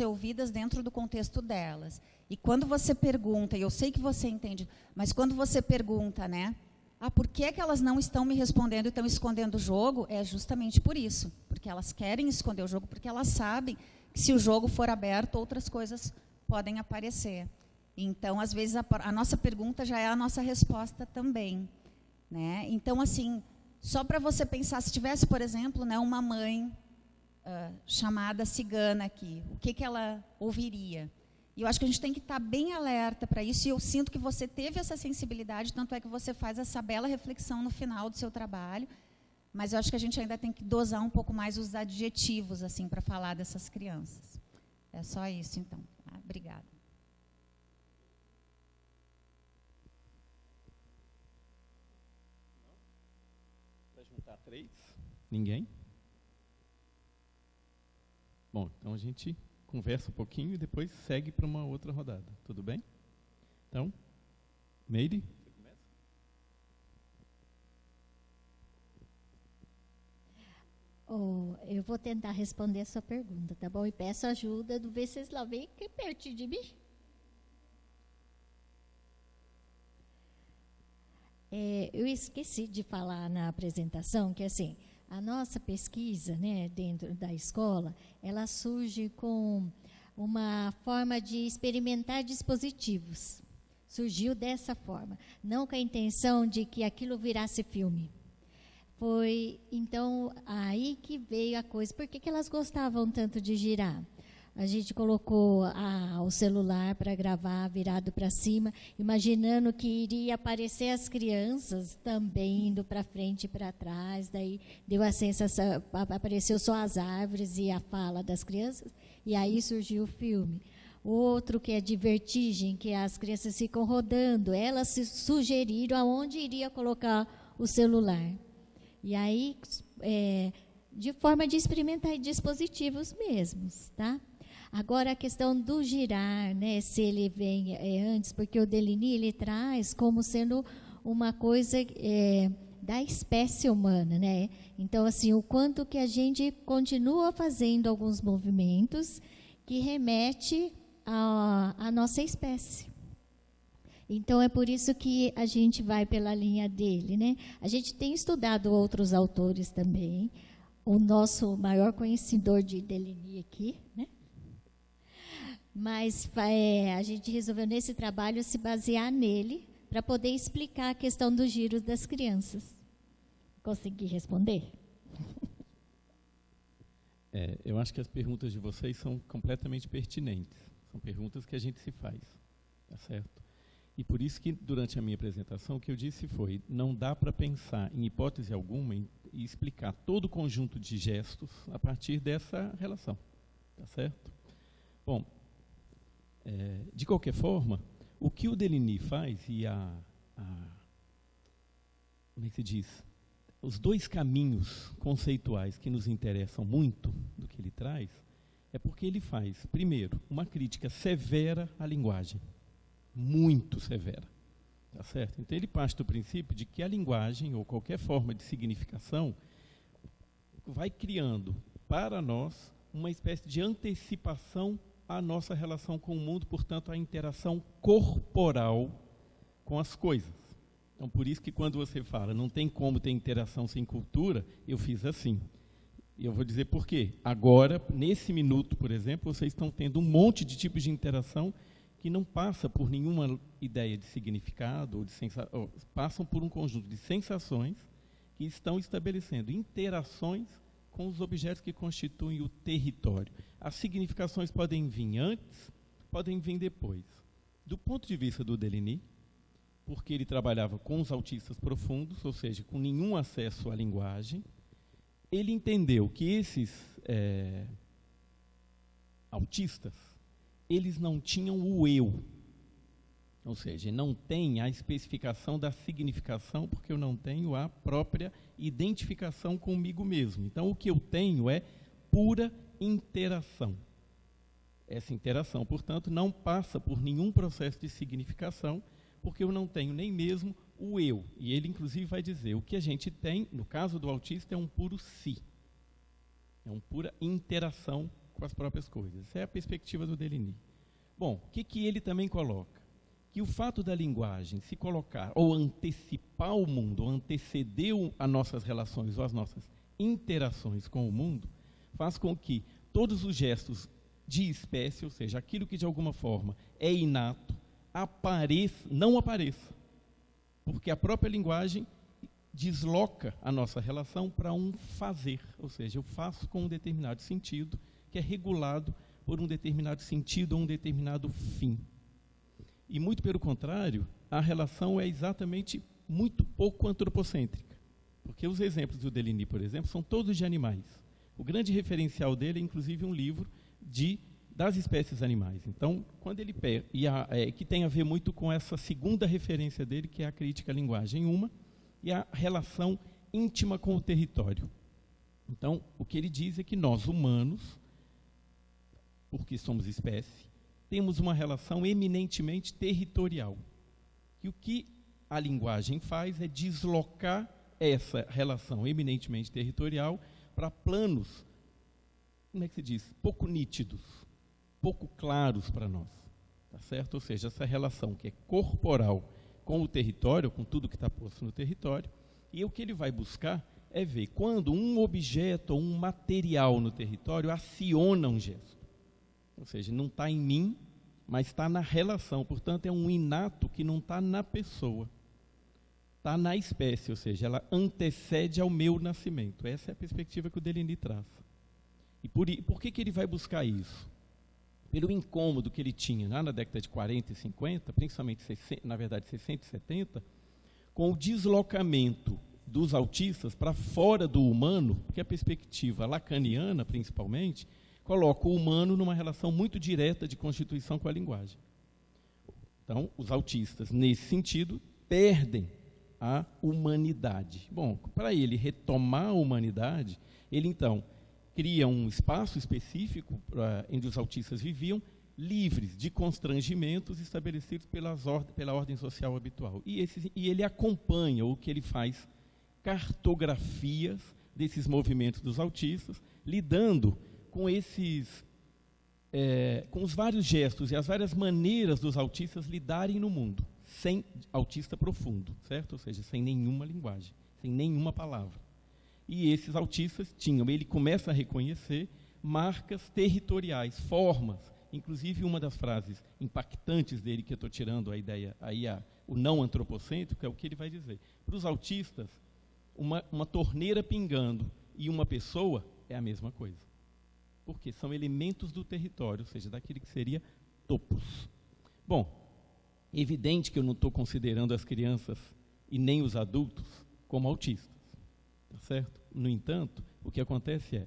ser ouvidas dentro do contexto delas. E quando você pergunta, e eu sei que você entende, mas quando você pergunta, né, por que que elas não estão me respondendo e estão escondendo o jogo, é justamente por isso. Porque elas querem esconder o jogo, porque elas sabem que se o jogo for aberto, outras coisas podem aparecer. Então, às vezes, a nossa pergunta já é a nossa resposta também, né? Então, assim, só para você pensar, se tivesse, por exemplo, né, uma mãe chamada cigana aqui, o que que ela ouviria? E eu acho que a gente tem que estar bem alerta para isso, e eu sinto que você teve essa sensibilidade, tanto é que você faz essa bela reflexão no final do seu trabalho, mas eu acho que a gente ainda tem que dosar um pouco mais os adjetivos, assim, para falar dessas crianças. É só isso, então. Obrigada. Para juntar 3? Ninguém? Bom, então a gente conversa um pouquinho e depois segue para uma outra rodada. Tudo bem? Então, Meire, você começa? Eu vou tentar responder a sua pergunta, tá bom? E peço ajuda do Venceslau, bem perto de mim. Eu esqueci de falar na apresentação que, assim, a nossa pesquisa, né, dentro da escola, ela surge com uma forma de experimentar dispositivos. Surgiu dessa forma, não com a intenção de que aquilo virasse filme. Foi, então, aí que veio a coisa. Por que elas gostavam tanto de girar? A gente colocou o celular para gravar virado para cima, imaginando que iria aparecer as crianças também indo para frente e para trás. Daí deu a sensação, apareceu só as árvores e a fala das crianças, e aí surgiu o filme. Outro que é de vertigem, que as crianças ficam rodando, elas se sugeriram aonde iria colocar o celular. E aí, de forma de experimentar dispositivos mesmos, tá? Agora, a questão do girar, né, se ele vem antes, porque o Deligny, ele traz como sendo uma coisa da espécie humana, né? Então, assim, o quanto que a gente continua fazendo alguns movimentos que remete à nossa espécie. Então, é por isso que a gente vai pela linha dele, né? A gente tem estudado outros autores também. O nosso maior conhecedor de Deligny aqui, né? Mas a gente resolveu, nesse trabalho, se basear nele para poder explicar a questão dos giros das crianças. Consegui responder? Eu acho que as perguntas de vocês são completamente pertinentes. São perguntas que a gente se faz, tá certo? E por isso que, durante a minha apresentação, o que eu disse foi, não dá para pensar, em hipótese alguma, e explicar todo o conjunto de gestos a partir dessa relação, tá certo? Bom, de qualquer forma, o que o Deligny faz, e como é que se diz? Os dois caminhos conceituais que nos interessam muito do que ele traz, é porque ele faz, primeiro, uma crítica severa à linguagem, muito severa, tá certo? Então ele parte do princípio de que a linguagem, ou qualquer forma de significação, vai criando para nós uma espécie de antecipação à nossa relação com o mundo, portanto, a interação corporal com as coisas. Então, por isso que quando você fala, não tem como ter interação sem cultura, eu fiz assim. E eu vou dizer por quê. Agora, nesse minuto, por exemplo, vocês estão tendo um monte de tipos de interação que não passa por nenhuma ideia de significado, ou passam por um conjunto de sensações que estão estabelecendo interações com os objetos que constituem o território. As significações podem vir antes, podem vir depois. Do ponto de vista do Deligny, porque ele trabalhava com os autistas profundos, ou seja, com nenhum acesso à linguagem, ele entendeu que esses autistas, eles não tinham o eu, ou seja, não tem a especificação da significação, porque eu não tenho a própria identificação comigo mesmo. Então, o que eu tenho é pura interação. Essa interação, portanto, não passa por nenhum processo de significação, porque eu não tenho nem mesmo o eu. E ele, inclusive, vai dizer, o que a gente tem, no caso do autista, é um puro si. É uma pura interação com as próprias coisas. Essa é a perspectiva do Deligny. Bom, o que ele também coloca? Que o fato da linguagem se colocar ou antecipar o mundo, ou anteceder as nossas relações ou as nossas interações com o mundo, faz com que todos os gestos de espécie, ou seja, aquilo que de alguma forma é inato, não apareça. Porque a própria linguagem desloca a nossa relação para um fazer, ou seja, eu faço com um determinado sentido, que é regulado por um determinado sentido ou um determinado fim. E muito pelo contrário, a relação é exatamente muito pouco antropocêntrica. Porque os exemplos do Deligny, por exemplo, são todos de animais. O grande referencial dele é, inclusive, um livro das espécies animais. Então, quando ele pega, que tem a ver muito com essa segunda referência dele, que é a crítica à linguagem e a relação íntima com o território. Então, o que ele diz é que nós, humanos, porque somos espécie, temos uma relação eminentemente territorial. E o que a linguagem faz é deslocar essa relação eminentemente territorial para planos, como é que se diz? Pouco nítidos, pouco claros para nós. Tá certo? Ou seja, essa relação que é corporal com o território, com tudo que está posto no território, e o que ele vai buscar é ver quando um objeto ou um material no território aciona um gesto. Ou seja, não está em mim, mas está na relação. Portanto, é um inato que não está na pessoa. Está na espécie, ou seja, ela antecede ao meu nascimento. Essa é a perspectiva que o Deligny traça. E por que ele vai buscar isso? Pelo incômodo que ele tinha lá na década de 40 e 50, principalmente, na verdade, 60 e 70, com o deslocamento dos autistas para fora do humano, porque a perspectiva lacaniana, principalmente, coloca o humano numa relação muito direta de constituição com a linguagem. Então, os autistas, nesse sentido, perdem a humanidade. Bom, para ele retomar a humanidade, ele, então, cria um espaço específico onde os autistas viviam, livres de constrangimentos estabelecidos pela ordem social habitual. E ele acompanha, o que ele faz, cartografias desses movimentos dos autistas, lidando com com os vários gestos e as várias maneiras dos autistas lidarem no mundo, sem autista profundo, certo? Ou seja, sem nenhuma linguagem, sem nenhuma palavra. E esses autistas ele começa a reconhecer marcas territoriais, formas. Inclusive, uma das frases impactantes dele, que eu estou tirando a ideia, o não antropocêntrico, é o que ele vai dizer. Para os autistas, uma torneira pingando e uma pessoa é a mesma coisa. Porque são elementos do território, ou seja, daquele que seria topos. Bom, é evidente que eu não estou considerando as crianças e nem os adultos como autistas, tá certo? No entanto, o que acontece é,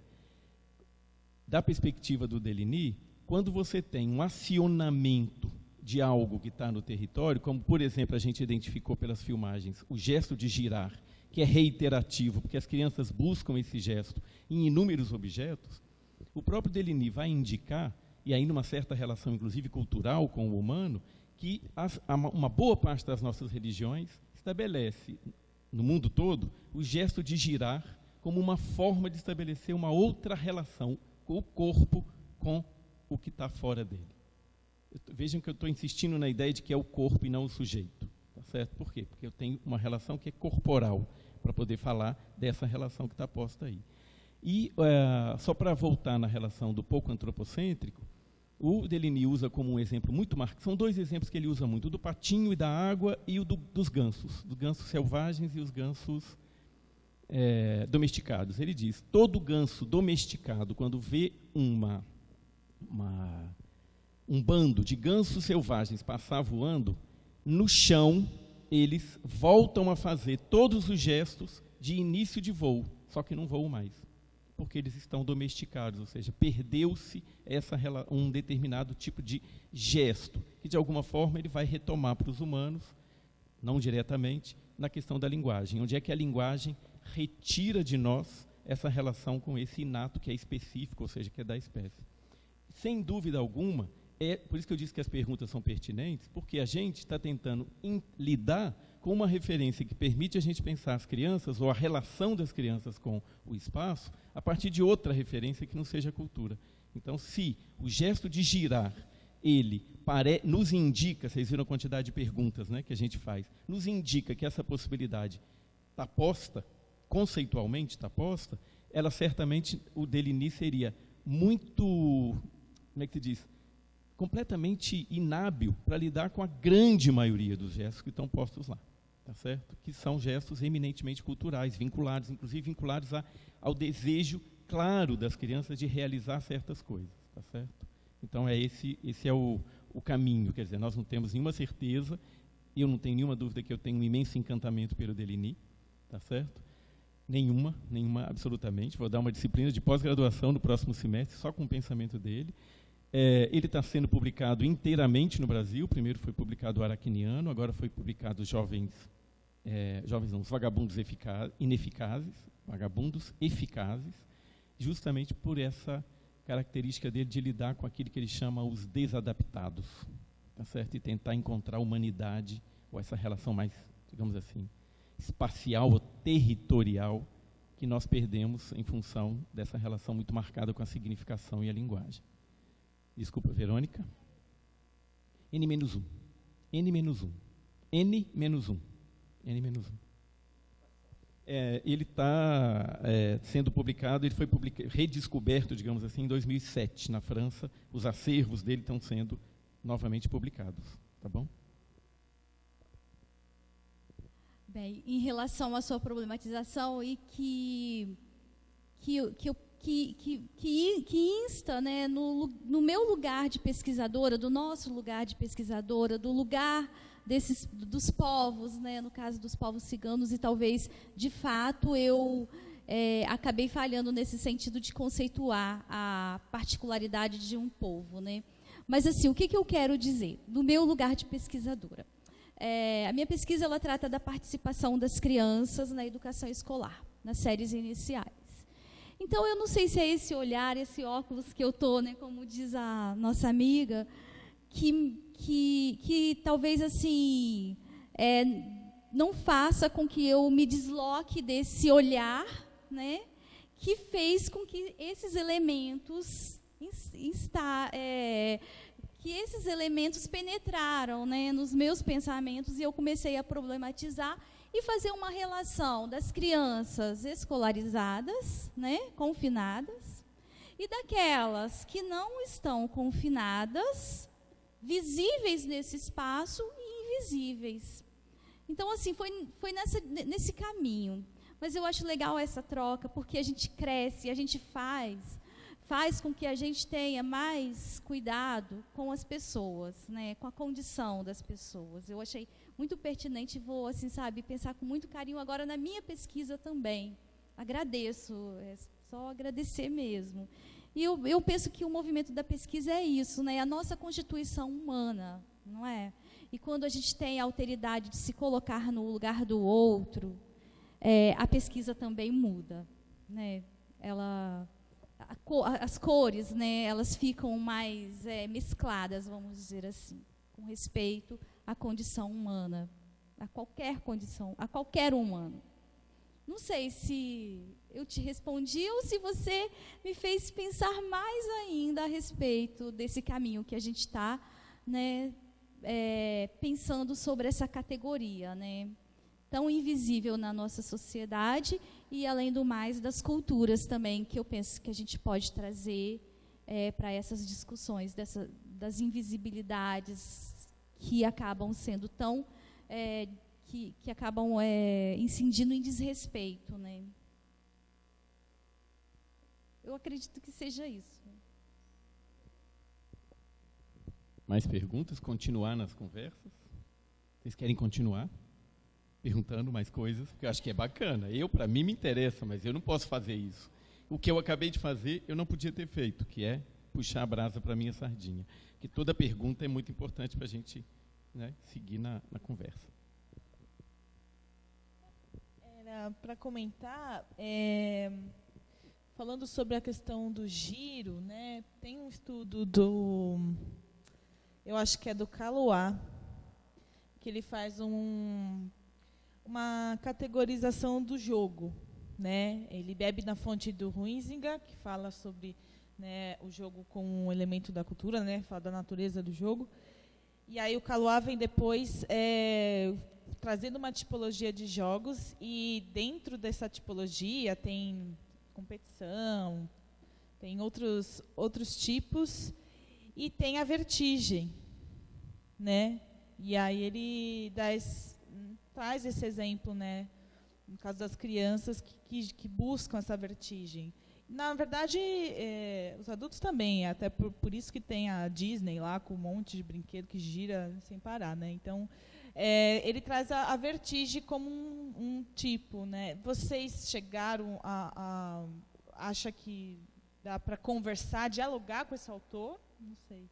da perspectiva do Deligny, quando você tem um acionamento de algo que está no território, como, por exemplo, a gente identificou pelas filmagens, o gesto de girar, que é reiterativo, porque as crianças buscam esse gesto em inúmeros objetos, o próprio Deligny vai indicar, e aí numa certa relação, inclusive cultural, com o humano, que uma boa parte das nossas religiões estabelece, no mundo todo, o gesto de girar como uma forma de estabelecer uma outra relação com o corpo, com o que está fora dele. Vejam que eu estou insistindo na ideia de que é o corpo e não o sujeito. Tá certo? Por quê? Porque eu tenho uma relação que é corporal, para poder falar dessa relação que está posta aí. E, só para voltar na relação do pouco antropocêntrico, o Deligny usa como um exemplo muito marcado, são dois exemplos que ele usa muito, o do patinho e da água e o dos gansos selvagens e os gansos domesticados. Ele diz, todo ganso domesticado, quando vê um bando de gansos selvagens passar voando, no chão eles voltam a fazer todos os gestos de início de voo, só que não voam mais, porque eles estão domesticados, ou seja, perdeu-se um determinado tipo de gesto, que de alguma forma ele vai retomar para os humanos, não diretamente, na questão da linguagem, onde é que a linguagem retira de nós essa relação com esse inato que é específico, ou seja, que é da espécie. Sem dúvida alguma, por isso que eu disse que as perguntas são pertinentes, porque a gente está tentando lidar com uma referência que permite a gente pensar as crianças, ou a relação das crianças com o espaço, a partir de outra referência que não seja a cultura. Então, se o gesto de girar, ele nos indica, vocês viram a quantidade de perguntas, né, que a gente faz, nos indica que essa possibilidade está posta, conceitualmente está posta, ela certamente, o Deligny seria muito, como é que se diz, completamente inábil para lidar com a grande maioria dos gestos que estão postos lá, tá certo? Que são gestos eminentemente culturais, vinculados, inclusive vinculados ao desejo claro das crianças de realizar certas coisas, tá certo? Então, esse é o caminho, quer dizer, nós não temos nenhuma certeza, eu não tenho nenhuma dúvida que eu tenho um imenso encantamento pelo Deligny, tá certo? Nenhuma, absolutamente. Vou dar uma disciplina de pós-graduação no próximo semestre, só com o pensamento dele. Ele está sendo publicado inteiramente no Brasil. Primeiro foi publicado o Aracniano, agora foi publicado os Vagabundos Eficazes, justamente por essa característica dele de lidar com aquilo que ele chama os desadaptados, tá certo? E tentar encontrar a humanidade, ou essa relação mais, digamos assim, espacial ou territorial que nós perdemos em função dessa relação muito marcada com a significação e a linguagem. Desculpa, Verônica. N-1. N-1. N-1. N-1. Ele está sendo publicado, ele foi redescoberto, digamos assim, em 2007, na França. Os acervos dele estão sendo novamente publicados. Tá bom? Bem, em relação à sua problematização e que insta, né, no meu lugar de pesquisadora, do nosso lugar de pesquisadora, do lugar dos povos, né, no caso dos povos ciganos, e talvez, de fato, eu acabei falhando nesse sentido de conceituar a particularidade de um povo, né? Mas, assim, o que eu quero dizer? Do meu lugar de pesquisadora. A minha pesquisa ela trata da participação das crianças na educação escolar, nas séries iniciais. Então, eu não sei se é esse olhar, esse óculos que eu estou, né, como diz a nossa amiga, que talvez assim não faça com que eu me desloque desse olhar, né, que fez com que esses elementos penetraram, né, nos meus pensamentos, e eu comecei a problematizar e fazer uma relação das crianças escolarizadas, né, confinadas, e daquelas que não estão confinadas, visíveis nesse espaço e invisíveis. Então, assim, foi nesse caminho. Mas eu acho legal essa troca, porque a gente cresce, a gente faz com que a gente tenha mais cuidado com as pessoas, né, com a condição das pessoas. Eu achei muito pertinente e vou, assim, sabe, pensar com muito carinho agora na minha pesquisa também. Agradeço, é só agradecer mesmo. E eu penso que o movimento da pesquisa é isso, né, a nossa constituição humana, não é? E quando a gente tem a alteridade de se colocar no lugar do outro, a pesquisa também muda, né? As cores, né, elas ficam mais mescladas, vamos dizer assim, com respeito à condição humana, a qualquer condição, a qualquer humano. Não sei se eu te respondi ou se você me fez pensar mais ainda a respeito desse caminho que a gente está, né, pensando sobre essa categoria, né, tão invisível na nossa sociedade e, além do mais, das culturas também, que eu penso que a gente pode trazer para essas discussões, das invisibilidades que acabam sendo tão... que acabam incidindo em desrespeito, né? Eu acredito que seja isso. Mais perguntas? Continuar nas conversas? Vocês querem continuar? Perguntando mais coisas, porque eu acho que é bacana. Para mim, me interessa, mas eu não posso fazer isso. O que eu acabei de fazer, eu não podia ter feito, que é puxar a brasa para a minha sardinha. Porque toda pergunta é muito importante para a gente, né, seguir na conversa. Para comentar, falando sobre a questão do giro, né, tem um estudo eu acho que é do Caloá, que ele faz uma categorização do jogo, né? Ele bebe na fonte do Huizinga, que fala sobre né, o jogo como um elemento da cultura, né, fala da natureza do jogo. E aí o Kaluá vem depois trazendo uma tipologia de jogos, e dentro dessa tipologia tem competição, tem outros tipos, e tem a vertigem, né? E aí ele traz esse exemplo, né, no caso das crianças que buscam essa vertigem. Na verdade, os adultos também, até por isso que tem a Disney lá com um monte de brinquedo que gira sem parar, né? Então, ele traz a vertigem como um tipo, né? Vocês chegaram acha que dá para conversar, dialogar com esse autor? Não sei.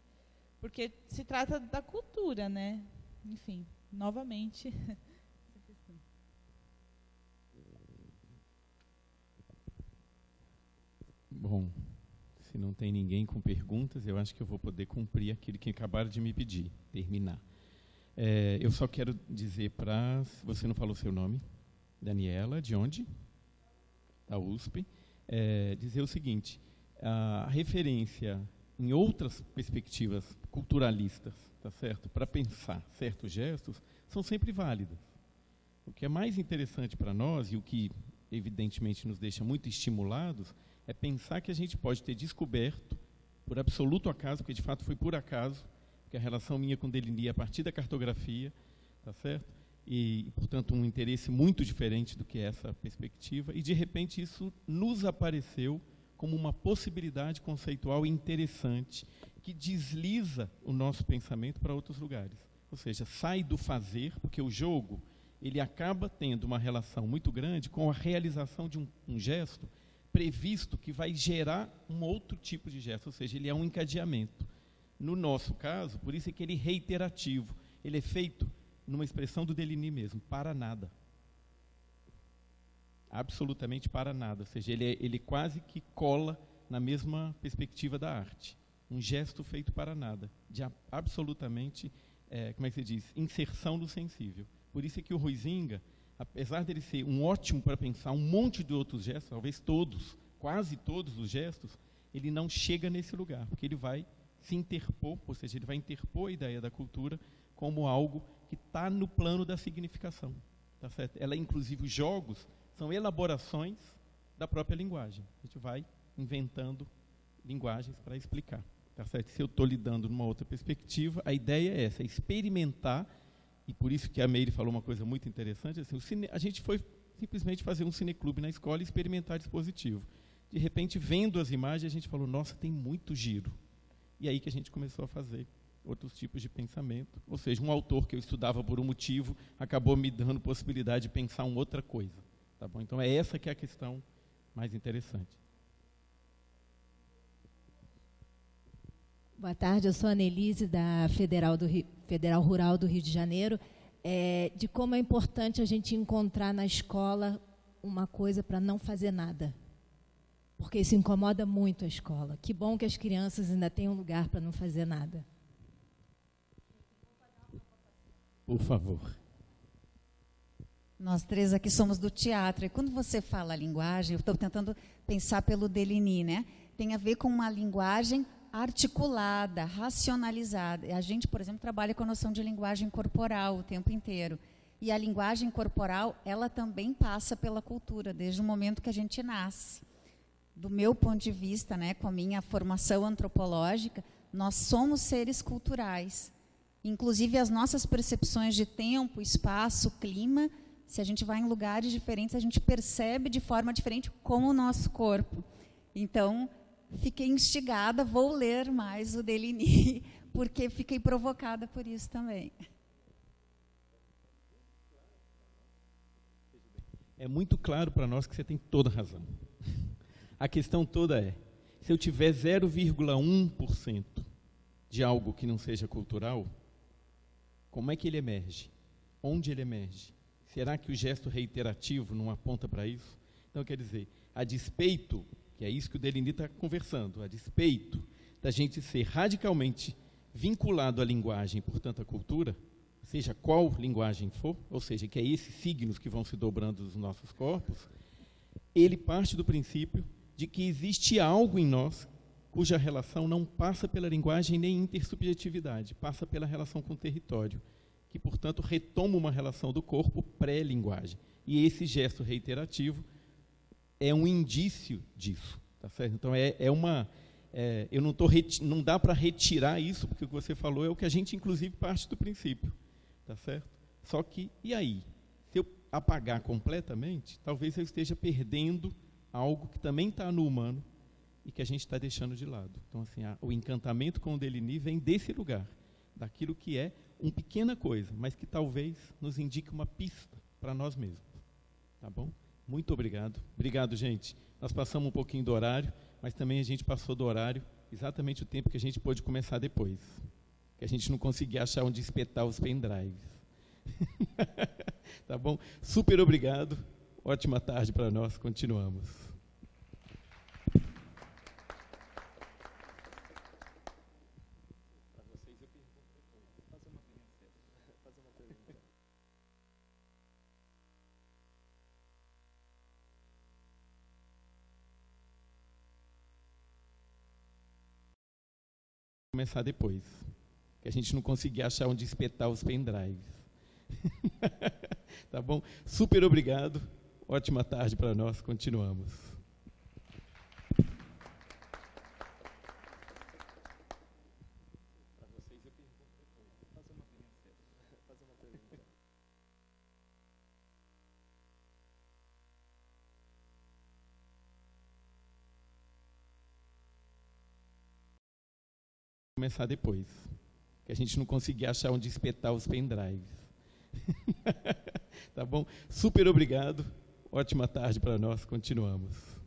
Porque se trata da cultura, né? Enfim, novamente. Bom, se não tem ninguém com perguntas, eu acho que eu vou poder cumprir aquilo que acabaram de me pedir, terminar. Eu só quero dizer para... Você não falou seu nome? Daniela, de onde? Da USP. Dizer o seguinte, a referência em outras perspectivas culturalistas, tá certo? Para pensar certos gestos, são sempre válidas. O que é mais interessante para nós, e o que evidentemente nos deixa muito estimulados, é pensar que a gente pode ter descoberto, por absoluto acaso, porque de fato foi por acaso, que a relação minha com Deligny a partir da cartografia, tá certo? E, portanto, um interesse muito diferente do que essa perspectiva, e de repente isso nos apareceu como uma possibilidade conceitual interessante, que desliza o nosso pensamento para outros lugares. Ou seja, sai do fazer, porque o jogo ele acaba tendo uma relação muito grande com a realização de um gesto previsto que vai gerar um outro tipo de gesto, ou seja, ele é um encadeamento. No nosso caso, por isso é que ele é reiterativo, ele é feito, numa expressão do Deligny mesmo, para nada. Absolutamente para nada, ou seja, ele quase que cola na mesma perspectiva da arte. Um gesto feito para nada, de absolutamente, como é que se diz, inserção no sensível. Por isso é que o Huizinga, apesar dele ser um ótimo para pensar um monte de outros gestos, talvez todos, quase todos os gestos, ele não chega nesse lugar, porque ele vai se interpor, ou seja, ele vai interpor a ideia da cultura como algo que está no plano da significação. Tá certo? Ela, inclusive, os jogos são elaborações da própria linguagem. A gente vai inventando linguagens para explicar. Tá certo? Se eu estou lidando numa outra perspectiva, a ideia é essa, é experimentar. E por isso que a Meire falou uma coisa muito interessante, assim, a gente foi simplesmente fazer um cineclube na escola e experimentar dispositivo. De repente, vendo as imagens, a gente falou, nossa, tem muito giro. E aí que a gente começou a fazer outros tipos de pensamento. Ou seja, um autor que eu estudava por um motivo, acabou me dando possibilidade de pensar uma outra coisa. Tá bom? Então, é essa que é a questão mais interessante. Boa tarde, eu sou a Annelise, da Federal Rural do Rio de Janeiro, de como é importante a gente encontrar na escola uma coisa para não fazer nada, porque isso incomoda muito a escola. Que bom que as crianças ainda têm um lugar para não fazer nada. Por favor. Nós três aqui somos do teatro, e quando você fala a linguagem, eu estou tentando pensar pelo Deligny, né? Tem a ver com uma linguagem articulada, racionalizada. A gente, por exemplo, trabalha com a noção de linguagem corporal o tempo inteiro. E a linguagem corporal, ela também passa pela cultura, desde o momento que a gente nasce. Do meu ponto de vista, né, com a minha formação antropológica, nós somos seres culturais. Inclusive, as nossas percepções de tempo, espaço, clima, se a gente vai em lugares diferentes, a gente percebe de forma diferente como o nosso corpo. Então, fiquei instigada, vou ler mais o Deligny, porque fiquei provocada por isso também. É muito claro para nós que você tem toda a razão. A questão toda é, se eu tiver 0,1% de algo que não seja cultural, como é que ele emerge? Onde ele emerge? Será que o gesto reiterativo não aponta para isso? Então, quer dizer, a despeito, que é isso que o Deligny está conversando, a despeito da gente ser radicalmente vinculado à linguagem, portanto à cultura, seja qual linguagem for, ou seja, que é esses signos que vão se dobrando dos nossos corpos, ele parte do princípio de que existe algo em nós cuja relação não passa pela linguagem nem intersubjetividade, passa pela relação com o território, que, portanto, retoma uma relação do corpo pré-linguagem. E esse gesto reiterativo é um indício disso. Tá certo? Então, eu não dá para retirar isso, porque o que você falou é o que a gente, inclusive, parte do princípio. Tá certo? Só que, e aí? Se eu apagar completamente, talvez eu esteja perdendo algo que também está no humano e que a gente está deixando de lado. Então, assim, o encantamento com o Deligny vem desse lugar, daquilo que é uma pequena coisa, mas que talvez nos indique uma pista para nós mesmos. Tá bom? Muito obrigado. Obrigado, gente. Nós passamos um pouquinho do horário, mas também a gente passou do horário exatamente o tempo que a gente pôde começar depois. Que a gente não conseguia achar onde espetar os pendrives. Tá bom? Super obrigado. Ótima tarde para nós. Continuamos. Começar depois, que a gente não conseguia achar onde espetar os pendrives. Tá bom? Super obrigado. Ótima tarde para nós. Continuamos. Começar depois, que a gente não conseguia achar onde espetar os pendrives. Tá bom? Super obrigado. Ótima tarde para nós. Continuamos.